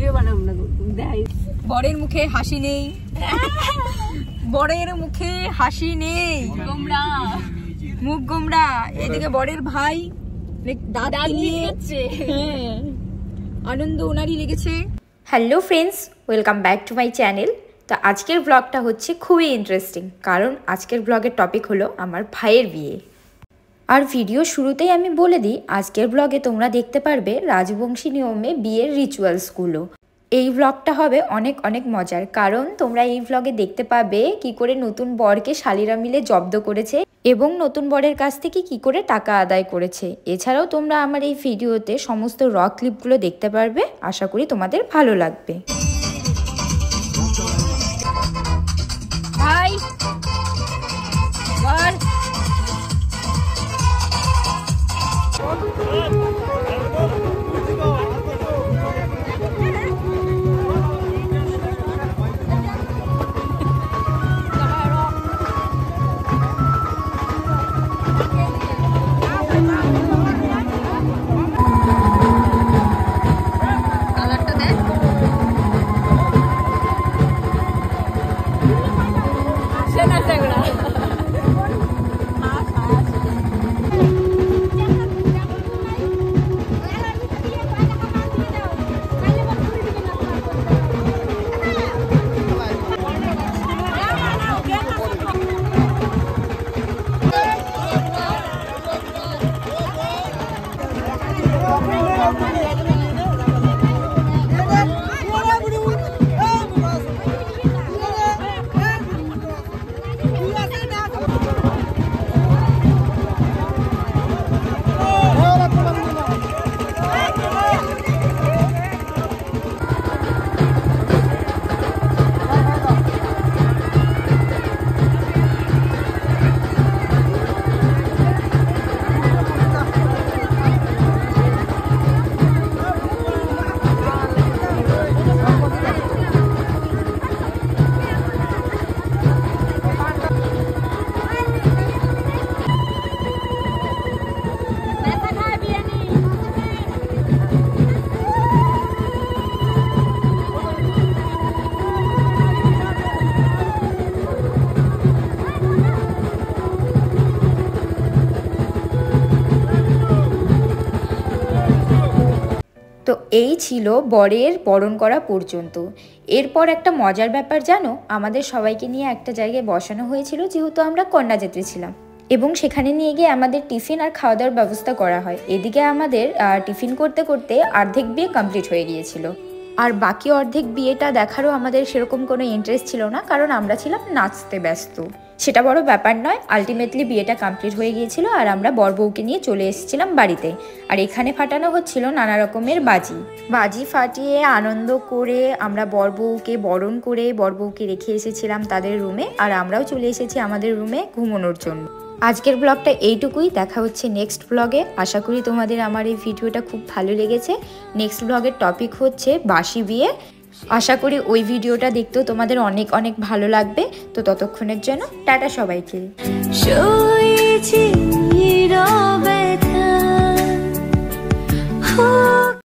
Video বানাবো না, দেখাই। বরের মুখে হাসি নেই, বরের মুখে হাসি নেই, গোমরা মুখ গোমরা। এদিকে বরের ভাই দাঁত নিয়েছে, আনন্দ ওনারই লেগেছে। Hello friends, welcome back to my channel. তো আজকের ব্লগটা হচ্ছে খুবই ইন্টারেস্টিং, কারণ আজকের ব্লগের টপিক হলো আমার ভাইয়ের বিয়ে। আর ভিডিও শুরুতেই আমি বলে দিই, আজকের ব্লগে তোমরা দেখতে পারবে রাজবংশী নিয়মে বিয়ের রিচুয়ালসগুলো। এই ব্লগটা হবে অনেক অনেক মজার, কারণ তোমরা এই ব্লগে দেখতে পাবে কি করে নতুন বরকে শালীরা মিলে জব্দ করেছে এবং নতুন বরের কাছ থেকে কি করে টাকা আদায় করেছে। এছাড়াও তোমরা আমার এই ভিডিওতে সমস্ত র ক্লিপগুলো দেখতে পারবে। আশা করি তোমাদের ভালো লাগবে। ভাই বর তো এই ছিল বরের বরণ করা পর্যন্ত। এরপর একটা মজার ব্যাপার জানো, আমাদের সবাইকে নিয়ে একটা জায়গায় বসানো হয়েছিল, যেহেতু আমরা কন্যাযাত্রী ছিলাম, এবং সেখানে নিয়ে গিয়ে আমাদের টিফিন আর খাওয়া দাওয়ার ব্যবস্থা করা হয়। এদিকে আমাদের টিফিন করতে করতে অর্ধেক বিয়ে কমপ্লিট হয়ে গিয়েছিল, আর বাকি অর্ধেক বিয়েটা দেখারও আমাদের সেরকম কোনো ইন্টারেস্ট ছিল না, কারণ আমরা ছিলাম নাচতে ব্যস্ত। সেটা বড় ব্যাপার নয়, আলটিমেটলি বিয়েটা কমপ্লিট হয়ে গিয়েছিল আর আমরা বর বউকে নিয়ে চলে এসেছিলাম বাড়িতে। আর এখানে ফাটানো হচ্ছিল নানা রকমের বাজি ফাটিয়ে আনন্দ করে আমরা বর বউকে বরণ করে বর বউকে রেখে এসেছিলাম তাদের রুমে, আর আমরাও চলে এসেছি আমাদের রুমে ঘুমানোর জন্য। আজকের ব্লগটা এইটুকুই, দেখা হচ্ছে নেক্সট ব্লগে। আশা করি তোমাদের আমার এই ভিডিওটা খুব ভালো লেগেছে। নেক্সট ব্লগের টপিক হচ্ছে বাসি বিয়ে। আশা করি ওই ভিডিওটা দেখতেও তোমাদের অনেক অনেক ভালো লাগবে। তো ততক্ষণের জন্য টাটা সবাইকে।